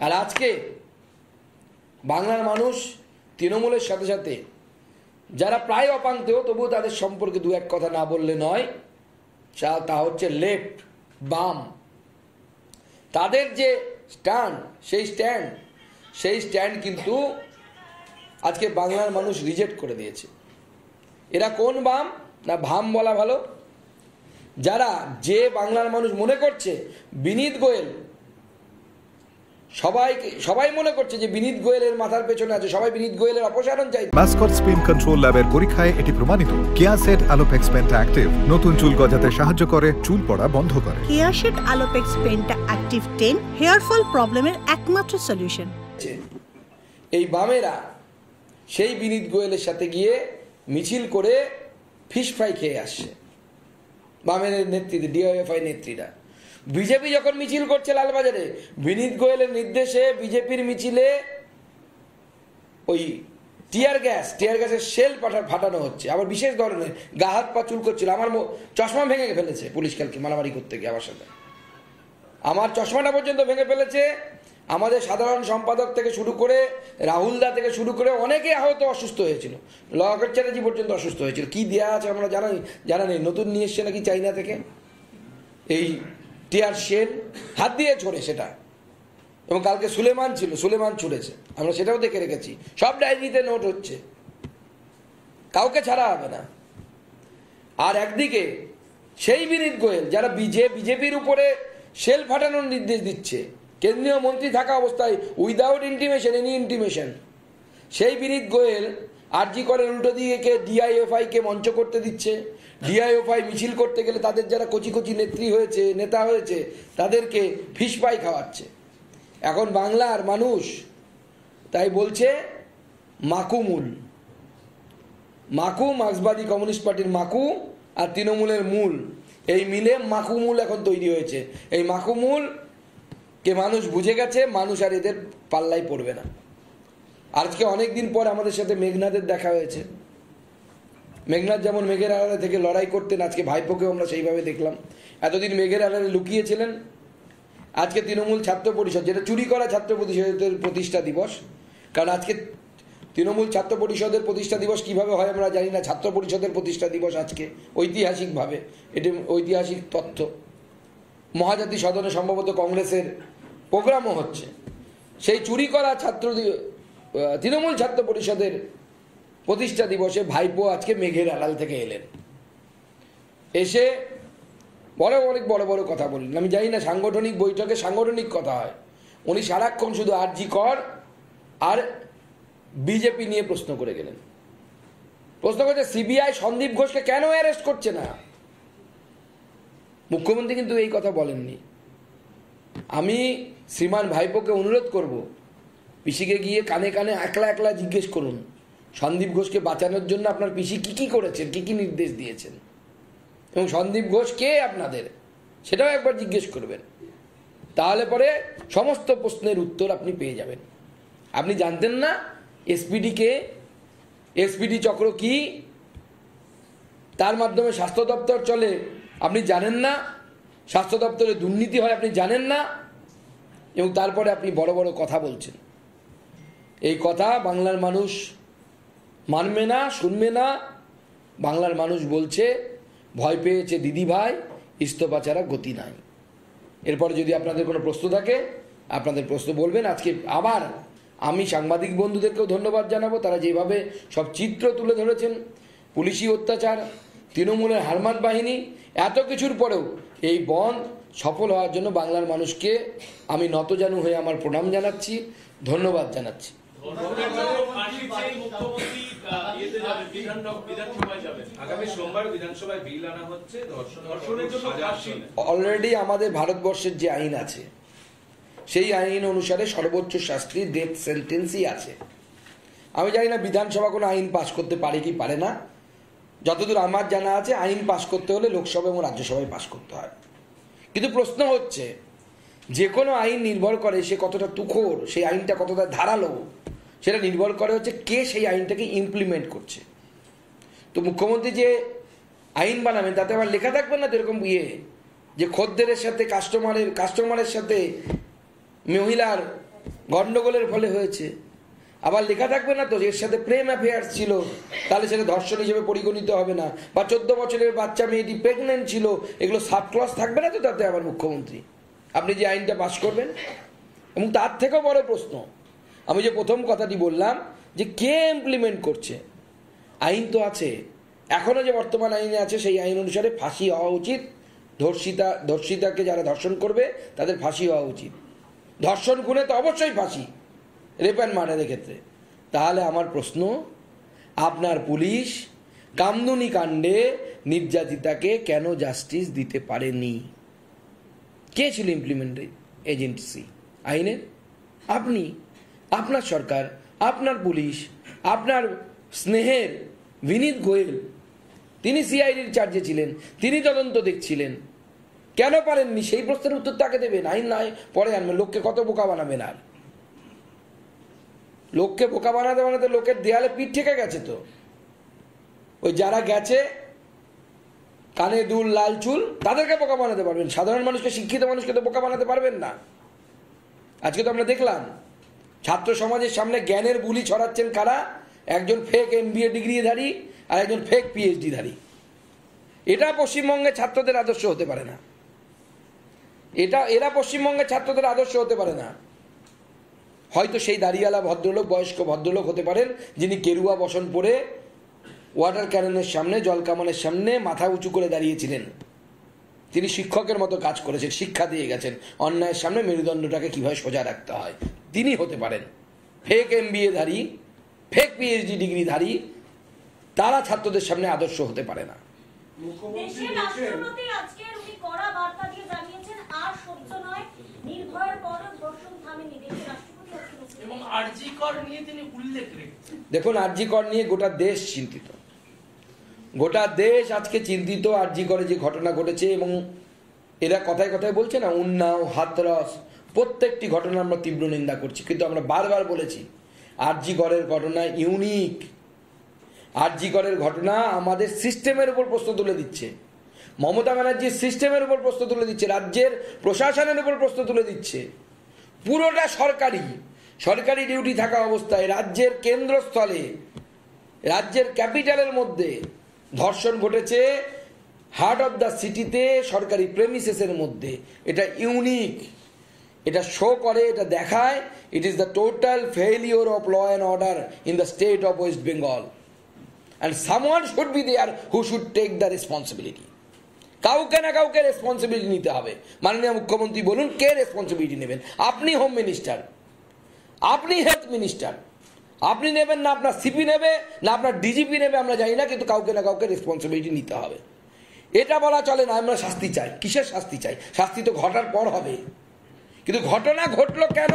আর আজকে বাংলার মানুষ তৃণমূলের সাথে সাথে যারা প্রায় অপাঙ্ক্তেয় তবুও তাদের সম্পর্কে দু এক কথা না বললে নয়, তা হচ্ছে লেফট বাম। তাদের যে স্ট্যান্ড সেই স্ট্যান্ড কিন্তু আজকে বাংলার মানুষ রিজেক্ট করে দিয়েছে। এরা কোন বাম না ভাম বলা ভালো, যারা যে বাংলার মানুষ মনে করছে বিনীত গোয়েল, সবাই মনে করছে যে বিনীত গোয়েলের মাথার পেছনে আছে, সবাই বিনীত গোয়েলের অপসারণ চাই। মাস্কট স্পিন কন্ট্রোল ল্যাবের পরীক্ষায় এটি প্রমাণিত। কেয়াসেট আলোপেক্স পেন্টা অ্যাক্টিভ নতুন চুল গজাতে সাহায্য করে, চুল পড়া বন্ধ করে। Keya Seth Alopex Penta Active 10 hair fall প্রবলেমের একমাত্র সলিউশন। এই বামেরা সেই বিনীত গোয়েলের সাথে গিয়ে মিছিল করে ফিশ ফ্রাই খেয়ে আসছে। বামের নেতৃত্বে ডিওএফআই নেত্রীরা। বিজেপি যখন মিছিল করছে লালবাজারে, বিনীত গোয়েলের নির্দেশে বিজেপির মিছিলে ওই টিয়ার গ্যাসের শেল ফাটানো হচ্ছে, আবার বিশেষ ধরনের গা হাত পা চুল করছিল। আমার চশমা ভেঙে ফেলেছে পুলিশ কালকে মারামারি করতে গিয়ে আমার সাথে, আমার চশমাটা পর্যন্ত ভেঙে ফেলেছে। আমাদের সাধারণ সম্পাদক থেকে শুরু করে রাহুলদা থেকে শুরু করে অনেকে আহত অসুস্থ হয়েছিল, লকেট চ্যাটার্জি পর্যন্ত অসুস্থ হয়েছিল। কি দেওয়া আছে আমরা জানা নেই, নতুন নিয়ে এসছে নাকি চাইনা থেকে এই টিয়ার শেল, হাত দিয়ে ছোড়ে সেটা। এবং কালকে সুলেমান ছুড়েছে, আমরা সেটাও দেখে রেখেছি, সব ডায়েরিতে নোট হচ্ছে, কাউকে ছাড়া হবে না। আর একদিকে সেই বিনীত গোয়েল যারা বিজেপির উপরে শেল ফাটানোর নির্দেশ দিচ্ছে, কেন্দ্রীয় মন্ত্রী থাকা অবস্থায় উইদাউট ইন্টিমেশন, সেই বিনীত গোয়েল আরজি করের উল্টো দিকে ডিআইএফআইকে মঞ্চ করতে দিচ্ছে। ডিআইএফআই মিছিল করতে গেলে তাদের যারা কচি নেতা হয়েছে তাদেরকে ফিশ ফ্রাই খাওয়াচ্ছে। এখন বাংলার মানুষ তাই বলছে মাকু মার্ক্সবাদী কমিউনিস্ট পার্টির মাকু আর তৃণমূলের মূল, এই মিলে মাকুমূল এখন তৈরি হয়েছে। এই মাকুমূল কে মানুষ বুঝে গেছে, মানুষ আর এদের পাল্লাই পড়বে না। আজকে অনেকদিন পর আমাদের সাথে মেঘনাথের দেখা হয়েছে। মেঘনাথ যেমন মেঘের আড়ালে থেকে লড়াই করতেন, আজকে ভাইপোকেও আমরা সেইভাবে দেখলাম। এতদিন মেঘের আড়ালে লুকিয়েছিলেন, আজকে তৃণমূল ছাত্র পরিষদ, যেটা চুরি করা ছাত্র পরিষদের প্রতিষ্ঠা দিবস, কারণ আজকে তৃণমূল ছাত্র পরিষদের প্রতিষ্ঠা দিবস কিভাবে হয় আমরা জানি না, ছাত্র পরিষদের প্রতিষ্ঠা দিবস আজকে ঐতিহাসিকভাবে, এটি ঐতিহাসিক তথ্য। মহাজাতি সদনে সম্ভবত কংগ্রেসের প্রোগ্রামও হচ্ছে। সেই চুরি করা তৃণমূল ছাত্র পরিষদের প্রতিষ্ঠা দিবসে ভাইপো আজকে মেঘের আড়াল থেকে এলেন, এসে অনেক বড় বড় কথা বললেন। আমি জানি না সাংগঠনিক বৈঠকে সাংগঠনিক কথা হয়, উনি সারাক্ষণ শুধু আরজি কর আর বিজেপি নিয়ে প্রশ্ন করে গেলেন। প্রশ্ন করছে সিবিআই সন্দীপ ঘোষকে কেন অ্যারেস্ট করছে না। মুখ্যমন্ত্রী কিন্তু এই কথা বলেননি। আমি শ্রীমান ভাইপোকে অনুরোধ করব, পিসিকে গিয়ে কানে কানে একলা জিজ্ঞেস করুন, সন্দীপ ঘোষকে বাঁচানোর জন্য আপনার পিসি কি করেছেন, কি নির্দেশ দিয়েছেন, এবং সন্দীপ ঘোষ কে আপনাদের, সেটাও একবার জিজ্ঞেস করবেন। তাহলে পরে সমস্ত প্রশ্নের উত্তর আপনি পেয়ে যাবেন। আপনি জানতেন না এসপিডি কে, এসপিডি চক্র কি, তার মাধ্যমে স্বাস্থ্য দপ্তর চলে আপনি জানেন না, স্বাস্থ্য দপ্তরে দুর্নীতি হয় আপনি জানেন না, এবং তারপরে আপনি বড় বড় কথা বলছেন। এই কথা বাংলার মানুষ মানবে না, শুনবে না। বাংলার মানুষ বলছে ভয় পেয়েছে দিদি ভাই, ইস্তফা ছাড়া গতি নাই। এরপরে যদি আপনাদের কোনো প্রশ্ন থাকে আপনাদের প্রশ্ন বলবেন। আজকে আবার আমি সাংবাদিক বন্ধুদেরকেও ধন্যবাদ জানাবো, তারা যেভাবে সব চিত্র তুলে ধরেছেন, পুলিশি অত্যাচার, তৃণমূলের হারমাত বাহিনী, এত কিছুর পরেও এই বন্ধ সফল হওয়ার জন্য বাংলার মানুষকে আমি নতজানু হয়ে আমার প্রণাম জানাচ্ছি, ধন্যবাদ জানাচ্ছি। অলরেডি আমাদের ভারতবর্ষের যে আইন আছে সেই আইন অনুসারে সর্বোচ্চ শাস্তি ডেথ সেন্টেন্সই আছে। আমি জানি না বিধানসভা কোনো আইন পাশ করতে পারে কি পারে না, যতদূর আমার জানা আছে আইন পাশ করতে হলে লোকসভা এবং রাজ্যসভায় পাশ করতে হয়। কিন্তু প্রশ্ন হচ্ছে যে কোনো আইন নির্ভর করে সে কতটা তুখোড়, সেই আইনটা কতটা ধারালো, সেটা নির্ভর করে হচ্ছে কে সেই আইনটাকে ইমপ্লিমেন্ট করছে। তো মুখ্যমন্ত্রী যে আইন বানাবেন তাতে আবার লেখা থাকবে না এরকম যে খদ্দেরের সাথে কাস্টমারের সাথে মহিলার গন্ডগোলের ফলে হয়েছে। আবার লেখা থাকবে না তো এর সাথে প্রেম অ্যাফেয়ার ছিল, তাহলে সেটা ধর্ষণ হিসেবে পরিগণিত হবে না। বা 14 বছরের বাচ্চা মেয়েটি প্রেগনেন্ট ছিল, এগুলো সাব ক্লজ থাকবে না তো তাতে আবার মুখ্যমন্ত্রী আপনি যে আইনটা পাশ করবেন। এবং তার থেকেও বড় প্রশ্ন, আমি যে প্রথম কথাটি বললাম যে কে ইমপ্লিমেন্ট করছে। আইন তো আছে, এখনো যে বর্তমান আইনে আছে সেই আইন অনুসারে ফাঁসি হওয়া উচিত। ধর্ষিতাকে যারা ধর্ষণ করবে তাদের ফাঁসি হওয়া উচিত। ধর্ষণ গুণে তো অবশ্যই ফাঁসি, রেপ অ্যান্ড মার্ডারের ক্ষেত্রে। তাহলে আমার প্রশ্ন, আপনার পুলিশ কামদুনি কাণ্ডে নির্যাতিতাকে কেন জাস্টিস দিতে পারেনি? কে ছিল ইমপ্লিমেন্ট এজেন্সি আইনের? আপনি, আপনার সরকার, আপনার পুলিশ, আপনার স্নেহের বিনীত গোয়েল, তিনি সিআইডির চার্জে ছিলেন, তিনি তদন্ত দেখছিলেন। কেন পারেননি সেই প্রশ্নের উত্তর তাকে দেবেন। আইন নয় পরে আনবেন। লোককে কত বোকা বানাবেন? আর লোককে বোকা বানাতে বানাতে লোকের দেয়ালে পিঠ ঠেকে গেছে তো। ওই যারা গেছে কানে দুল লাল চুল তাদেরকে বোকা বানাতে পারবেন, সাধারণ মানুষকে, শিক্ষিত মানুষকে তো বোকা বানাতে পারবেন না। আজকে তো আমরা দেখলাম ছাত্র সমাজের সামনে জ্ঞানের বুলি ছড়াচ্ছেন কারা? একজন ফেক MBA ডিগ্রিধারী আর একজন ফেক PhD ধারী। এটা পশ্চিমবঙ্গের ছাত্রদের আদর্শ হতে পারে না। এরা পশ্চিমবঙ্গের ছাত্রদের আদর্শ হতে পারে না। হয়তো সেই দাড়িওয়ালা ভদ্রলোক, বয়স্ক ভদ্রলোক হতে পারেন যিনি গেরুয়া বসন পরে ওয়াটার ক্যাননের সামনে, জল কামানের সামনে মাথা উঁচু করে দাঁড়িয়েছিলেন। তিনি শিক্ষকের মতো কাজ করেছেন, শিক্ষা দিয়ে গেছেন অন্যায়ের সামনে মেরুদণ্ডটাকে কিভাবে সোজা রাখতে হয়। তিনি হতে পারেন। ফেক MBA ধারী, ফেক PhD ডিগ্রিধারী তারা ছাত্রদের সামনে আদর্শ হতে পারে না। দেখুন, আরজি কর নিয়ে গোটা দেশ চিন্তিত। গোটা দেশ আজকে চিন্তিত আরজি করে যে ঘটনা ঘটেছে। এবং এরা কথায় কথায় বলছে না, উন্নাও, হাতরস, প্রত্যেকটি ঘটনা আমরা তীব্র নিন্দা করছি। কিন্তু আমরা বারবার বলেছি আরজি করের ঘটনা ইউনিক। আরজি করের ঘটনা আমাদের সিস্টেমের উপর প্রশ্ন তুলে দিচ্ছে। মমতা ব্যানার্জির সিস্টেমের উপর প্রশ্ন তুলে দিচ্ছে, রাজ্যের প্রশাসনের উপর প্রশ্ন তুলে দিচ্ছে। পুরোটা সরকারি ডিউটি থাকা অবস্থায় রাজ্যের কেন্দ্রস্থলে, রাজ্যের ক্যাপিটালের মধ্যে ধর্ষণ ঘটেছে, হার্ট অফ দ্য সিটিতে, সরকারি প্রেমিসেসের মধ্যে। এটা ইউনিক। এটা শো করে, এটা দেখায় it is the total failure of law and order in the state of West Bengal. And someone should be there who should take the responsibility. কাউকে না কাউকে রেসপন্সিবিলিটি নিতে হবে। মাননীয় মুখ্যমন্ত্রী বলুন কে রেসপন্সিবিলিটি নেবেন? আপনি হোম মিনিস্টার, আপনি হেলথ মিনিস্টার, আপনি নেবেন না আপনার সিপি নেবে না আপনার ডিজিপি নেবে আমরা জানি না, কিন্তু কাউকে না কাউকে রেসপন্সিবিলিটি নিতে হবে। এটা বলা চলে না আমরা শাস্তি চাই। কিসের শাস্তি চাই? শাস্তি তো ঘটার পর হবে। কিন্তু ঘটনা ঘটলো কেন